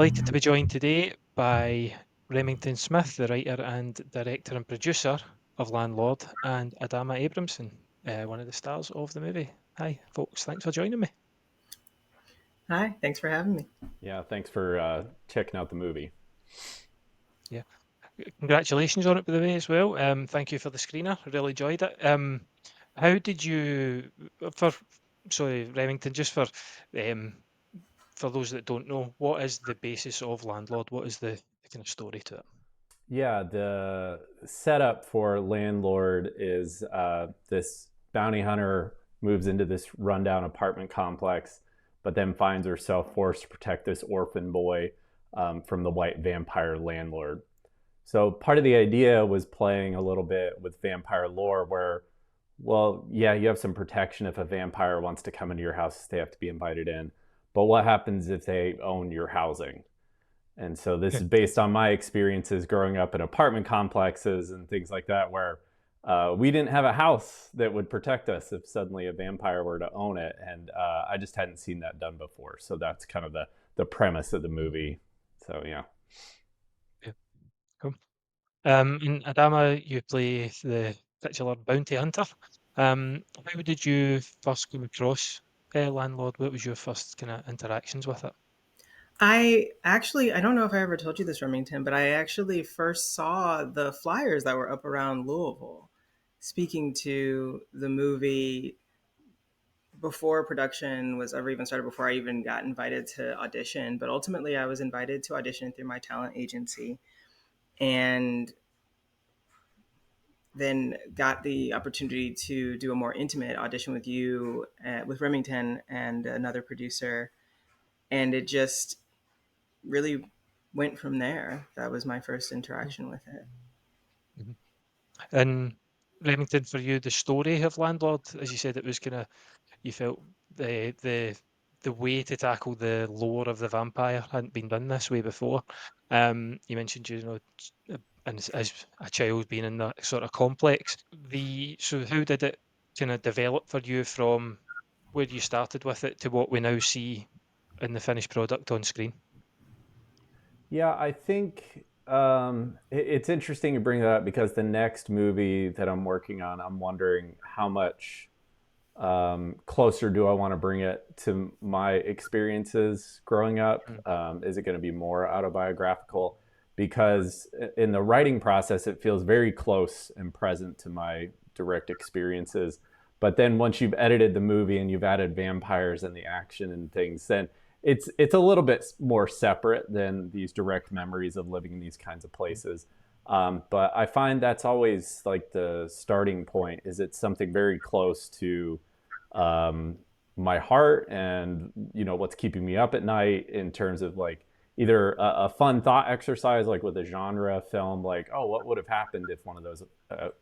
Delighted to be joined today by Remington Smith, the writer and director and producer of LandLord, and Adama Abramson, one of the stars of the movie. Hi, folks. Thanks for joining me. Hi, thanks for having me. Yeah, thanks for checking out the movie. Yeah, congratulations on it, by the way, as well. Thank you for the screener. I really enjoyed it. How did you, for sorry, Remington, just for those that don't know, what is the basis of LandLord? What is the kind of story to it? Yeah, the setup for LandLord is this bounty hunter moves into this rundown apartment complex, but then finds herself forced to protect this orphan boy from the white vampire landlord. So part of the idea was playing a little bit with vampire lore where, well, yeah, you have some protection if a vampire wants to come into your house, they have to be invited in. But what happens if they own your housing? And so this is based on my experiences growing up in apartment complexes and things like that, where we didn't have a house that would protect us if suddenly a vampire were to own it. And I just hadn't seen that done before. So that's kind of the premise of the movie. So, yeah. Yeah, cool. In Adama, you play the titular bounty hunter. How did you first come across Landlord? What was your first kind of interactions with it? I don't know if I ever told you this, Remington, but I actually first saw the flyers that were up around Louisville speaking to the movie before production was ever even started, before I even got invited to audition. But ultimately, I was invited to audition through my talent agency and then got the opportunity to do a more intimate audition with you, with Remington and another producer. And it just really went from there. That was my first interaction with it. Mhm. And Remington, for you, the story of Landlord, as you said, it was kind of you felt the way to tackle the lore of the vampire hadn't been done this way before. You mentioned, and as a child being in that sort of complex. So how did it kind of develop for you from where you started with it to what we now see in the finished product on screen? Yeah, I think it's interesting to bring that up because the next movie that I'm working on, I'm wondering how much closer do I want to bring it to my experiences growing up? Mm, Is it going to be more autobiographical? Because in the writing process, it feels very close and present to my direct experiences. But then once you've edited the movie and you've added vampires and the action and things, then it's a little bit more separate than these direct memories of living in these kinds of places. But I find that's always like the starting point. Is it's something very close to um, my heart and what's keeping me up at night in terms of like either a fun thought exercise like with a genre film like, oh, what would have happened if one of those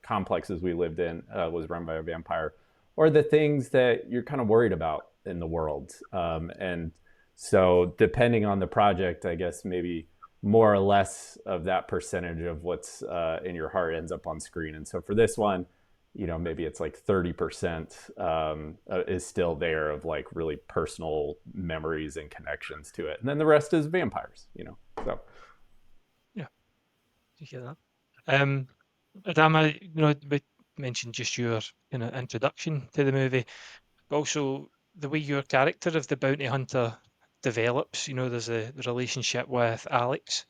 complexes we lived in was run by a vampire, or the things that you're kind of worried about in the world. And so depending on the project, I guess maybe more or less of that percentage of what's in your heart ends up on screen. And so for this one, maybe it's like 30% is still there of like really personal memories and connections to it. And then the rest is vampires. So, yeah, you hear that? Um, Adama, we mentioned just your kind of introduction to the movie. Also, the way your character of the bounty hunter develops, there's the relationship with Alex.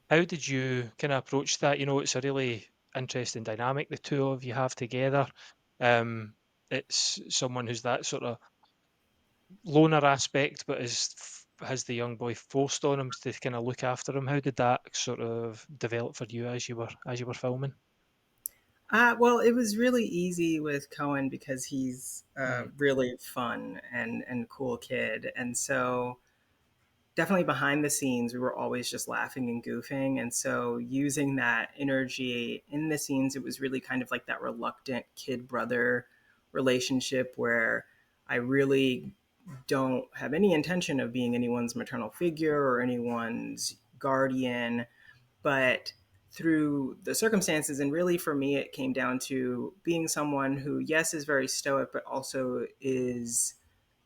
How did you kind of approach that? It's a really interesting dynamic the two of you have together. Um, it's someone who's that sort of loner aspect, but has the young boy forced on him to kind of look after him. How did that sort of develop for you as you were filming? Well, it was really easy with Cohen because he's a Mm, really fun and cool kid, and so definitely behind the scenes we were always just laughing and goofing, and so using that energy in the scenes, it was really kind of like that reluctant kid brother relationship where I really don't have any intention of being anyone's maternal figure or anyone's guardian, but through the circumstances, and really for me it came down to being someone who, is very stoic but also is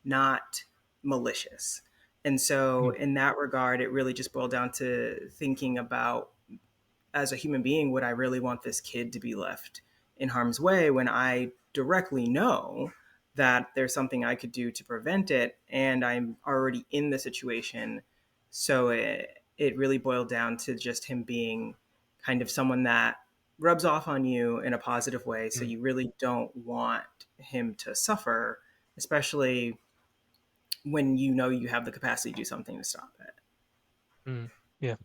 not malicious. And so in that regard, it really just boiled down to thinking about, as a human being, would I really want this kid to be left in harm's way when I directly know that there's something I could do to prevent it, and I'm already in the situation? So it really boiled down to just him being kind of someone that rubs off on you in a positive way. So you really don't want him to suffer, especially when you know you have the capacity to do something to stop it. Yeah.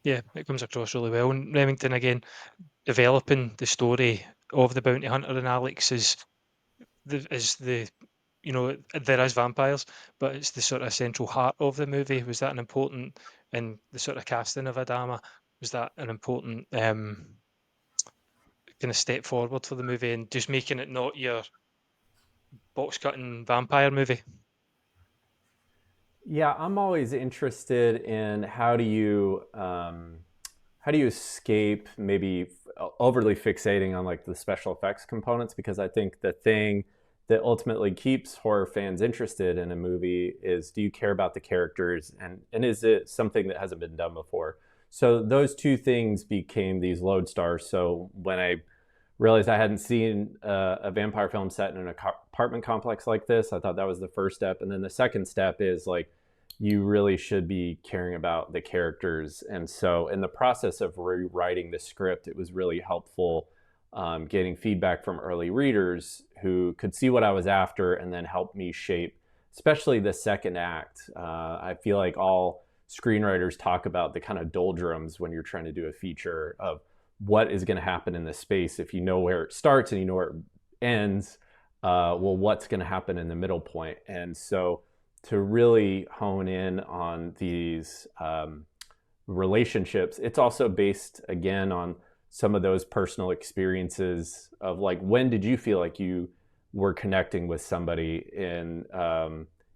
Yeah, it comes across really well. And Remington, again, developing the story of the bounty hunter and Alex is the there is vampires, but it's the sort of central heart of the movie. Was that an important, and the sort of casting of Adama, was that an important kind of step forward for the movie, and just making it not your box cutting vampire movie? Yeah, I'm always interested in how do you escape maybe overly fixating on like the special effects components, because I think the thing that ultimately keeps horror fans interested in a movie is, do you care about the characters, and is it something that hasn't been done before? So those two things became these lodestars. So when I realized I hadn't seen a vampire film set in an apartment complex like this, I thought that was the first step. And then the second step is like, you really should be caring about the characters. And so in the process of rewriting the script, it was really helpful getting feedback from early readers who could see what I was after and then help me shape, especially the second act. I feel like all screenwriters talk about the kind of doldrums when you're trying to do a feature of what is going to happen in the space. If you know where it starts and you know where it ends, well, what's going to happen in the middle point? And so to really hone in on these relationships, it's also based again on some of those personal experiences of like, when did you feel like you were connecting with somebody in,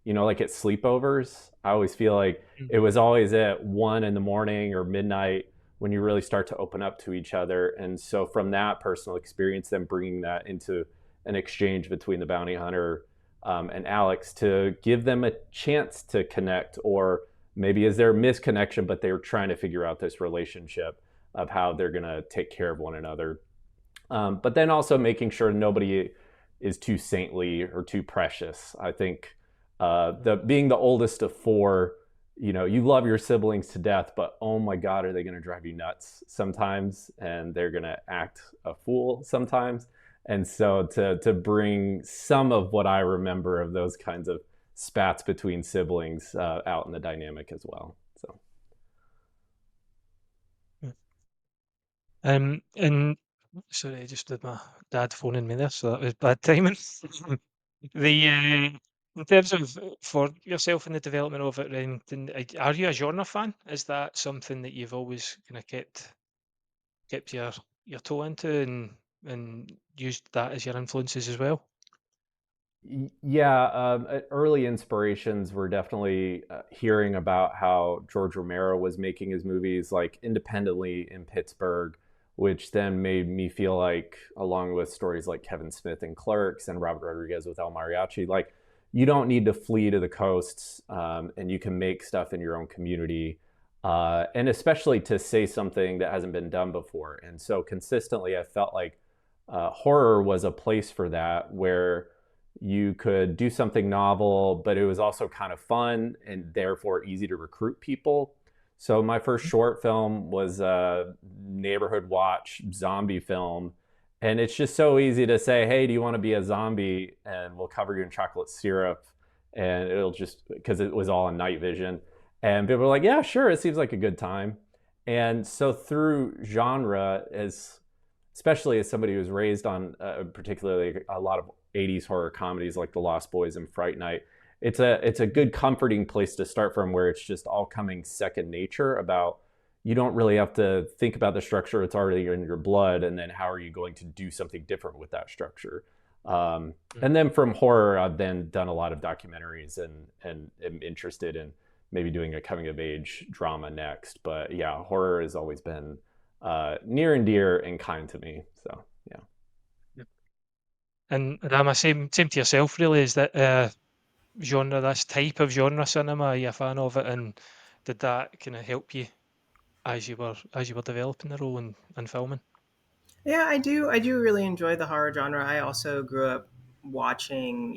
like at sleepovers? I always feel like it was always at 1 a.m. or midnight when you really start to open up to each other. And so from that personal experience, then bringing that into an exchange between the bounty hunter and Alex to give them a chance to connect, or maybe is there a misconnection, but they're trying to figure out this relationship of how they're going to take care of one another. But then also making sure nobody is too saintly or too precious. I think being the oldest of four, you love your siblings to death, but oh my God, are they going to drive you nuts sometimes? And they're going to act a fool sometimes. And so to bring some of what I remember of those kinds of spats between siblings out in the dynamic as well. So. And sorry, I just did my dad phoning me there, so that was bad timing. In terms of for yourself in the development of it, Remington, are you a genre fan? Is that something that you've always kind of kept your toe into and used that as your influences as well? Yeah, early inspirations were definitely hearing about how George Romero was making his movies like independently in Pittsburgh, which then made me feel like, along with stories like Kevin Smith and Clerks and Robert Rodriguez with El Mariachi, like you don't need to flee to the coasts, and you can make stuff in your own community, and especially to say something that hasn't been done before. And so consistently, I felt like horror was a place for that, where you could do something novel, but it was also kind of fun and therefore easy to recruit people. So my first short film was a neighborhood watch zombie film. And it's just so easy to say, hey, do you want to be a zombie? And we'll cover you in chocolate syrup. And it'll just, because it was all in night vision. And people were like, yeah, sure, it seems like a good time. And so through genre, especially as somebody who was raised on particularly a lot of 80s horror comedies like The Lost Boys and Fright Night, it's a good comforting place to start from, where it's just all coming second nature. About, you don't really have to think about the structure, it's already in your blood, and then how are you going to do something different with that structure. And then from horror, I've then done a lot of documentaries and am interested in maybe doing a coming of age drama next. But yeah, horror has always been near and dear and kind to me. So yeah. And Adama, same to yourself, really. Is that genre, this type of genre cinema? Are you a fan of it, and did that kind of help you as you were developing the role and filming? Yeah, I do. I do really enjoy the horror genre. I also grew up watching,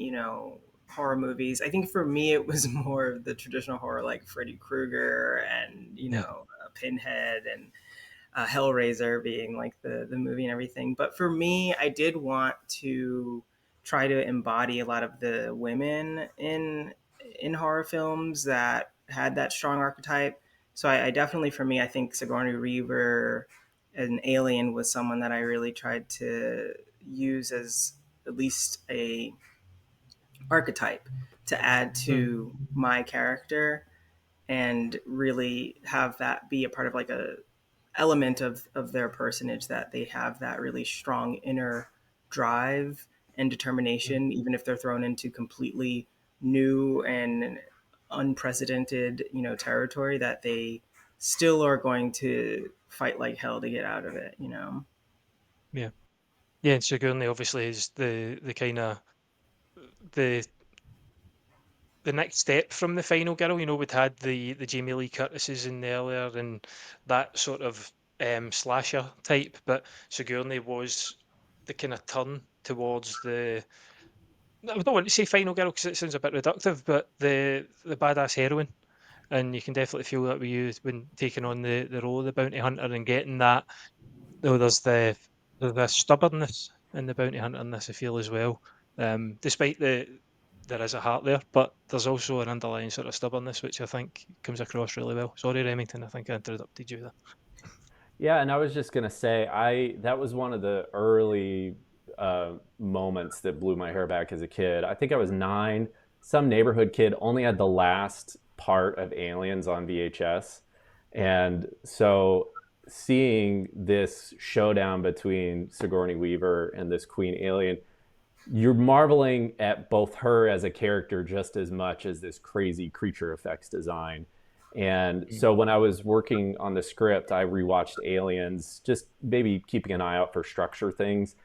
horror movies. I think for me, it was more of the traditional horror, like Freddy Krueger and Yeah. Pinhead and Hellraiser being like the movie and everything. But for me, I did want to try to embody a lot of the women in horror films that had that strong archetype. So I definitely, for me, I think Sigourney Weaver, an Alien, was someone that I really tried to use as at least a archetype to add Mm. to my character and really have that be a part of like a element of their personage, that they have that really strong inner drive and Mm. determination, even if they're thrown into completely new and unprecedented, territory, that they still are going to fight like hell to get out of it. Yeah. Yeah, and Sigourney obviously is the kind of the the next step from the final girl. We'd had the Jamie Lee Curtises in there earlier and that sort of slasher type, but Sigourney was the kind of turn towards I don't want to say final girl because it sounds a bit reductive, but the badass heroine. And you can definitely feel that with you when taking on the role of the bounty hunter and getting that. Though there's the stubbornness in the bounty hunter in this, I feel, as well. Despite there is a heart there, but there's also an underlying sort of stubbornness which I think comes across really well. Sorry, Remington, I think I interrupted you there. Yeah, and I was just gonna say, I that was one of the early moments that blew my hair back as a kid. I think I was 9. Some neighborhood kid only had the last part of Aliens on VHS, and so seeing this showdown between Sigourney Weaver and this Queen Alien, you're marveling at both her as a character just as much as this crazy creature effects design. And Mm. so when I was working on the script, I rewatched Aliens, just maybe keeping an eye out for structure things.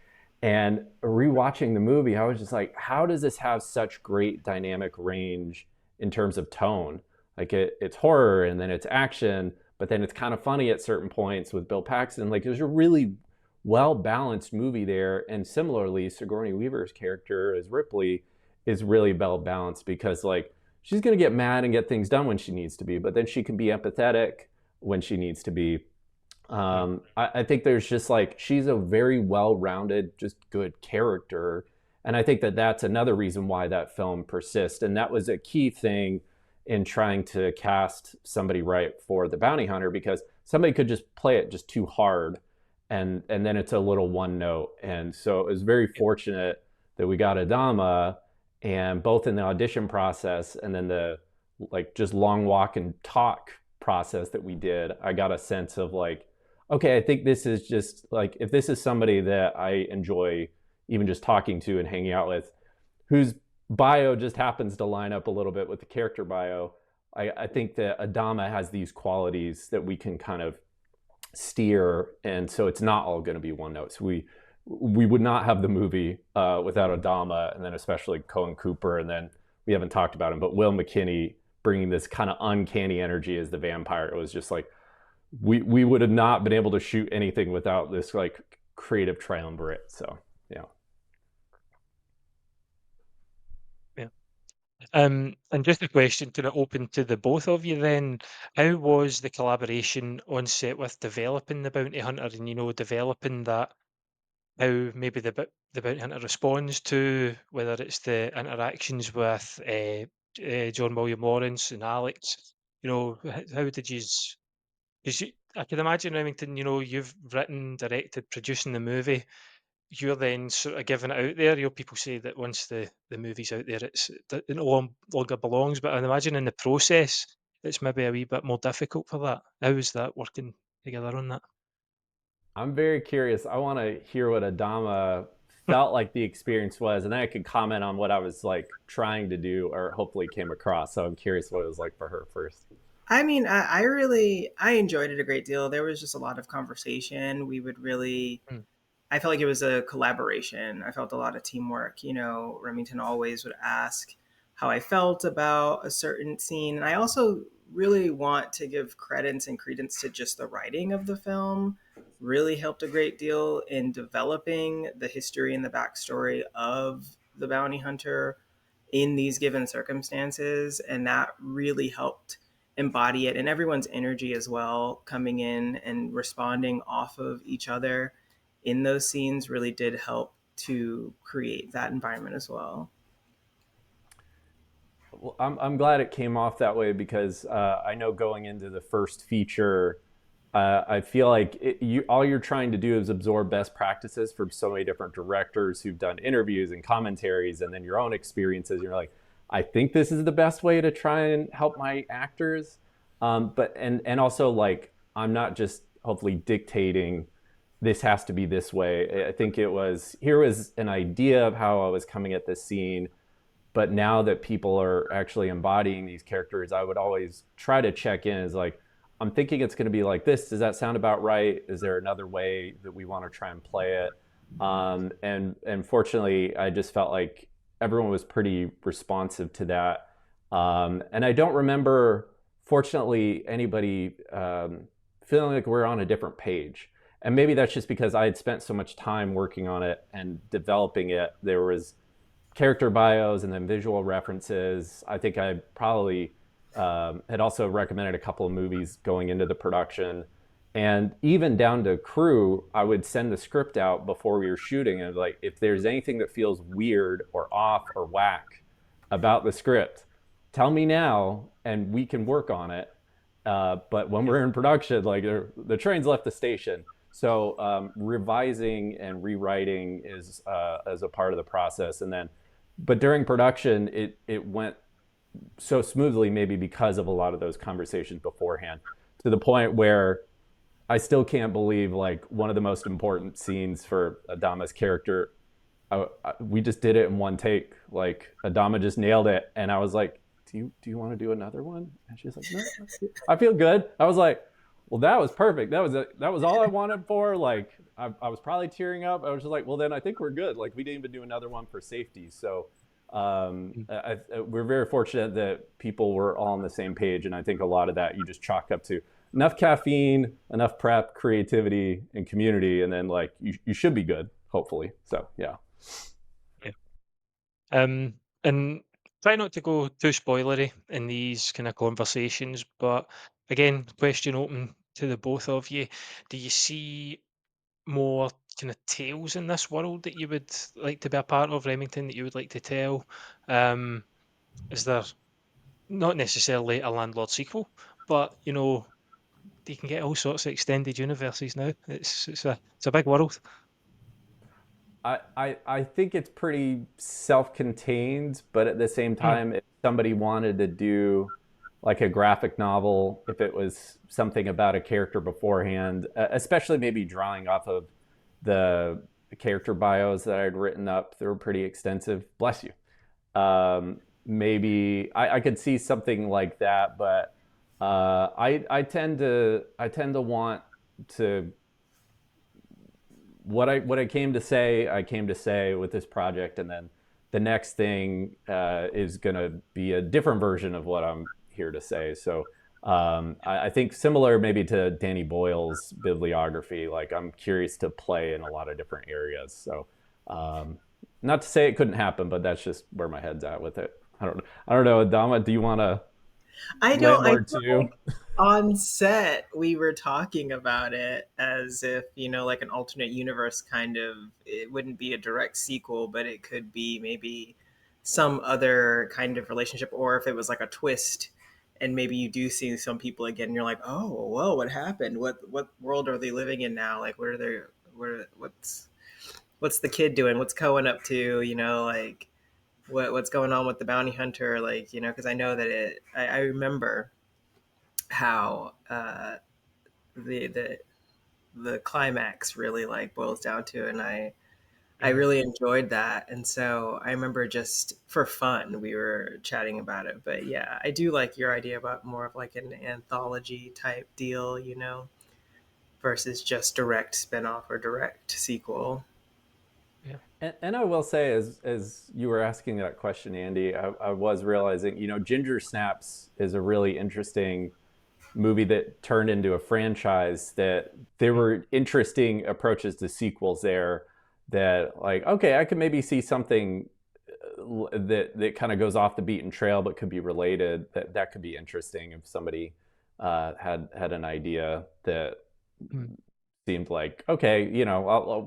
And rewatching the movie, I was just like, how does this have such great dynamic range in terms of tone? Like it's horror and then it's action, but then it's kind of funny at certain points with Bill Paxton. Like there's a really well balanced movie there. And similarly, Sigourney Weaver's character as Ripley is really well balanced because like she's gonna get mad and get things done when she needs to be, but then she can be empathetic when she needs to be. Mm. I think there's just like she's a very well-rounded, just good character, and I think that that's another reason why that film persists. And that was a key thing in trying to cast somebody right for the bounty hunter because somebody could just play it just too hard, and then it's a little one note. And so it was very Yeah. fortunate that we got Adama, and both in the audition process and then the like just long walk and talk process that we did, I got a sense of like, okay, I think this is just like if this is somebody that I enjoy even just talking to and hanging out with, whose bio just happens to line up a little bit with the character bio, I think that Adama has these qualities that we can kind of steer, and so it's not all going to be one note. So we would not have the movie without Adama, and then especially Cohen Cooper, and then we haven't talked about him, but Will McKinney bringing this kind of uncanny energy as the vampire. It was just like we would have not been able to shoot anything without this like creative triumvirate. So yeah. Yeah. And just a question to open to the both of you then. How was the collaboration on set with developing the bounty hunter and, developing that, how maybe the bounty hunter responds to, whether it's the interactions with John William Lawrence and Alex, how did you, because I can imagine, Remington, you've written, directed, producing the movie, you're then sort of giving it out there. People say that once the movie's out there, it no longer belongs. But I imagine in the process, it's maybe a wee bit more difficult for that. How is that working together on that? I'm very curious. I want to hear what Adama felt like the experience was, and then I could comment on what I was like trying to do or hopefully came across. So I'm curious what it was like for her first. I mean, I really I enjoyed it a great deal. There was just a lot of conversation. We would really Mm. I felt like it was a collaboration. I felt a lot of teamwork. Remington always would ask how I felt about a certain scene. And I also really want to give credence and credence to just the writing of the film. Really helped a great deal in developing the history and the backstory of the bounty hunter in these given circumstances. And that really helped embody it, and everyone's energy as well, coming in and responding off of each other in those scenes really did help to create that environment as well. Well, I'm glad it came off that way because I know going into the first feature, I feel like all you're trying to do is absorb best practices from so many different directors who've done interviews and commentaries, and then your own experiences. You're like, I think this is the best way to try and help my actors, but and also like I'm not just hopefully dictating this has to be this way. I think here was an idea of how I was coming at this scene, but now that people are actually embodying these characters, I would always try to check in as like, I'm thinking it's going to be like this. Does that sound about right? Is there another way that we want to try and play it? And fortunately, I just felt like everyone was pretty responsive to that. And I don't remember, fortunately, anybody feeling like we're on a different page. And maybe that's just because I had spent so much time working on it and developing it. There was character bios and then visual references. I think I probably had also recommended a couple of movies going into the production. And even down to crew, I would send the script out before we were shooting. And like, if there's anything that feels weird or off or whack about the script, tell me now and we can work on it. But when we're in production, like the train's left the station. So revising and rewriting is as a part of the process. And then, but during production, it went so smoothly, maybe because of a lot of those conversations beforehand, to the point where I still can't believe like one of the most important scenes for Adama's character, we just did it in one take. Like Adama just nailed it, and I was like, "Do you want to do another one?" And she's like, "No, I feel good." I was like, "Well, that was perfect. That was all I wanted for." Like I was probably tearing up. I was just like, "Well, then I think we're good." Like we didn't even do another one for safety, so. We're very fortunate that people were all on the same page, and I think a lot of that you just chalk up to enough caffeine, enough prep, creativity, and community, and then like you should be good, hopefully. So yeah. And try not to go too spoilery in these kind of conversations, but again, question open to the both of you. Do you see more kind of tales in this world that you would like to be a part of, Remington, that you would like to tell? Is there not necessarily a LandLord sequel, but you know, you can get all sorts of extended universes now. It's a big world. I think it's pretty self-contained, but at the same Mm, time, if somebody wanted to do like a graphic novel, if it was something about a character beforehand, especially maybe drawing off of the character bios that I'd written up, they were pretty extensive. Bless you. Maybe I could see something like that, but I tend to want to what I came to say, I came to say with this project, and then the next thing is going to be a different version of what I'm here to say. So I think similar maybe to Danny Boyle's bibliography, like I'm curious to play in a lot of different areas. So not to say it couldn't happen, but that's just where my head's at with it. I don't know, Adama, do you want to I don't. I LandLord feel 2? like on set we were talking about it as if, you know, like an alternate universe kind of. It wouldn't be a direct sequel, but it could be maybe some other kind of relationship, or if it was like a twist, and maybe you do see some people again, and you're like, oh, whoa, what happened? What world are they living in now? Like, what are they? What's the kid doing? What's Cohen up to? You know, like what's going on with the bounty hunter? Like, you know, because I know that I remember how the the climax really like boils down to, and I mm, really enjoyed that. And so I remember just for fun we were chatting about it. But yeah, I do like your idea about more of like an anthology type deal, you know, versus just direct spinoff or direct sequel. And I will say, as you were asking that question, Andy, I was realizing, Ginger Snaps is a really interesting movie that turned into a franchise. That there were interesting approaches to sequels there. That, like, okay, I could maybe see something that kind of goes off the beaten trail, but could be related. That could be interesting if somebody had an idea that seemed like, okay,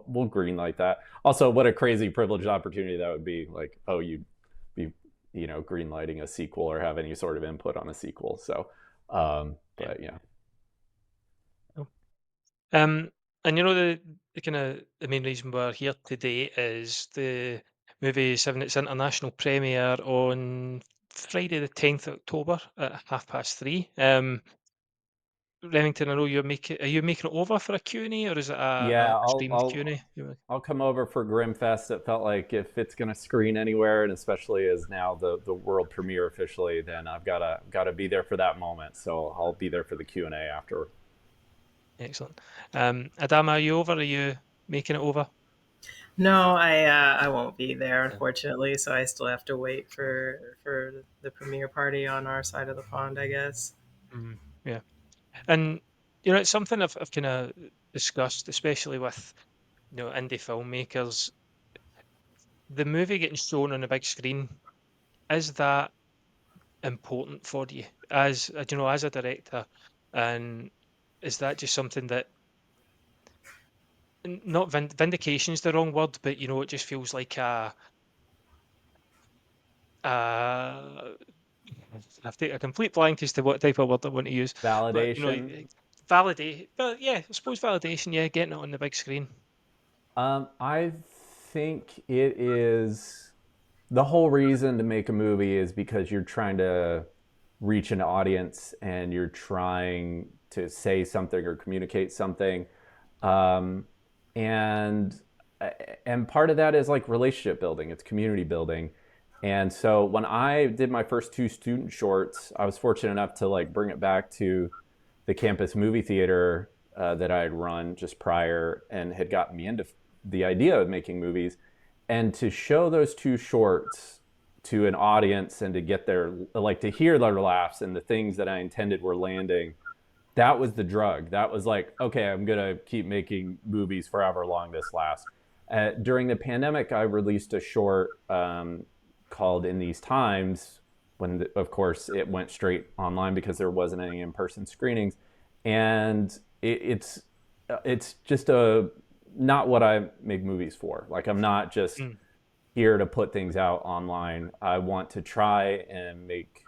we'll green light that. Also, what a crazy privileged opportunity that would be. Like, oh, you'd be, green lighting a sequel or have any sort of input on a sequel. So, but yeah. And the kind of the main reason we're here today is the movie's having its international premiere on Friday the 10th of October at 3:30. Remington, I know are you making it over for a Q&A, or is it Yeah, a streamed Q&A? I'll come over for Grimmfest. It felt like if it's going to screen anywhere, and especially as now the world premiere officially, then I've gotta be there for that moment. So I'll be there for the Q&A after. Excellent. Adama, are you over? Are you making it over? No, I won't be there, unfortunately. So I still have to wait for the premiere party on our side of the pond, I guess. Yeah, and it's something I've kind of discussed, especially with indie filmmakers. The movie getting shown on a big screen, is that important for you as as a director, and is that just something that not vindication is the wrong word, but it just feels like a I've taken a complete blank as to what type of word I want to use, but Validation. validate. But yeah, I suppose validation. Yeah, getting it on the big screen. I think it is the whole reason to make a movie is because you're trying to reach an audience and you're trying to say something or communicate something. Um, and and part of that is like relationship building, it's community building. And so when I did my first two student shorts, I was fortunate enough to like bring it back to the campus movie theater that I had run just prior and had gotten me into the idea of making movies. And to show those two shorts to an audience and to get their, like, to hear their laughs and the things that I intended were landing, that was the drug. That was like, okay, I'm gonna keep making movies for however long this lasts. During the pandemic, I released a short called "In These Times," when, of course, it went straight online because there wasn't any in-person screenings, and it's just not what I make movies for. Like, I'm not just here to put things out online. I want to try and make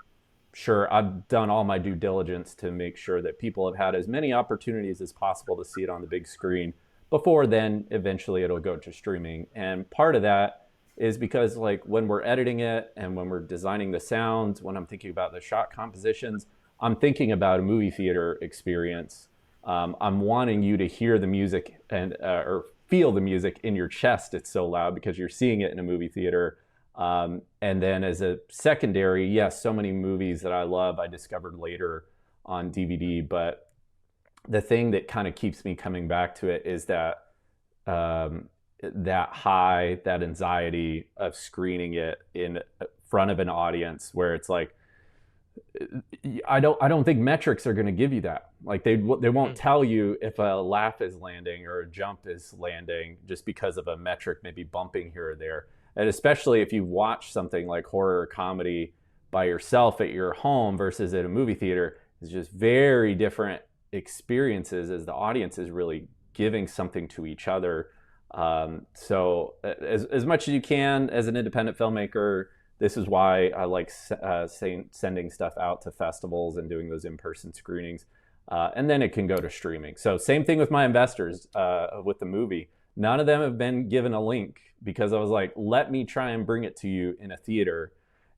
sure I've done all my due diligence to make sure that people have had as many opportunities as possible to see it on the big screen before then eventually it'll go to streaming. And part of that is because, like, when we're editing it and when we're designing the sounds, when I'm thinking about the shot compositions, I'm thinking about a movie theater experience. I'm wanting you to hear the music and or feel the music in your chest. It's so loud because you're seeing it in a movie theater. And then as a secondary, yes, so many movies that I love I discovered later on DVD. But the thing that kind of keeps me coming back to it is that that high, that anxiety of screening it in front of an audience, where it's like, I don't think metrics are going to give you that. Like, they won't tell you if a laugh is landing or a jump is landing just because of a metric maybe bumping here or there. And especially if you watch something like horror or comedy by yourself at your home versus at a movie theater, it's just very different experiences as the audience is really giving something to each other. So as much as you can as an independent filmmaker, this is why I like sending stuff out to festivals and doing those in-person screenings. And then it can go to streaming. So same thing with my investors with the movie. None of them have been given a link because I was like, let me try and bring it to you in a theater,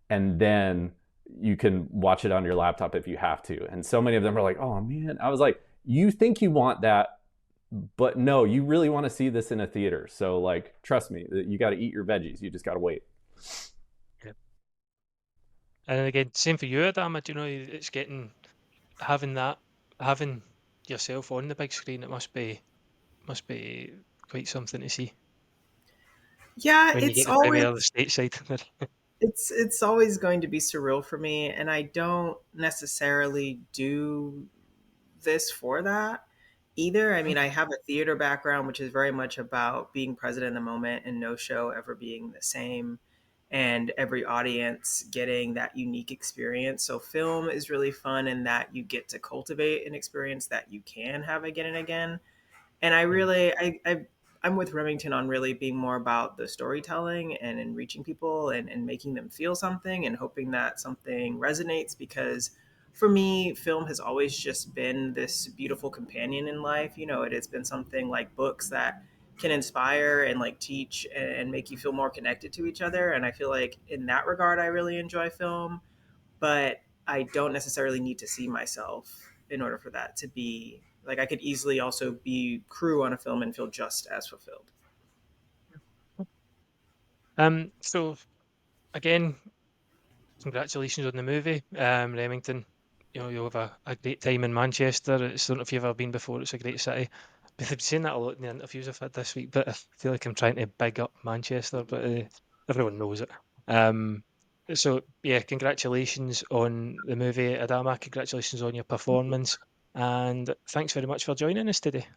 and then you can watch it on your laptop if you have to. And so many of them are like, oh man. I was like, you think you want that, but no, you really want to see this in a theater. So, like, trust me, you got to eat your veggies. You just got to wait. Yeah. And again, same for you, Adama. It's having yourself on the big screen. It must be quite something to see. Yeah, when you get it's to always premiere the stateside? it's always going to be surreal for me, and I don't necessarily do this for that either. I mean, I have a theater background, which is very much about being present in the moment and no show ever being the same, and every audience getting that unique experience. So, film is really fun in that you get to cultivate an experience that you can have again and again. And I really, I'm with Remington on really being more about the storytelling and in reaching people and making them feel something and hoping that something resonates, because for me, film has always just been this beautiful companion in life. You know, it has been something like books that can inspire and like teach and make you feel more connected to each other. And I feel like in that regard, I really enjoy film, but I don't necessarily need to see myself in order for that to be like, I could easily also be crew on a film and feel just as fulfilled. So again, congratulations on the movie, Remington. You know, you'll have a great time in Manchester. I don't know if you've ever been before. It's a great city. I've been saying that a lot in the interviews I've had this week, but I feel like I'm trying to big up Manchester, but everyone knows it. Um, so yeah, congratulations on the movie, Adama. Congratulations on your performance, and thanks very much for joining us today.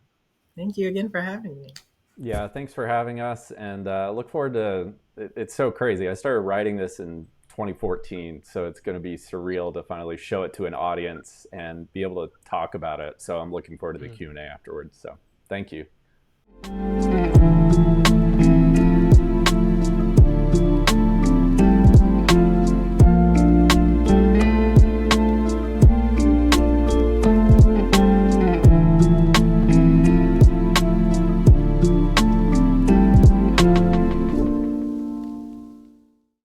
Thank you again for having me. Yeah, thanks for having us, and look forward to. It's so crazy. I started writing this in 2014, so it's going to be surreal to finally show it to an audience and be able to talk about it. So I'm looking forward to the Q&A afterwards. So thank you.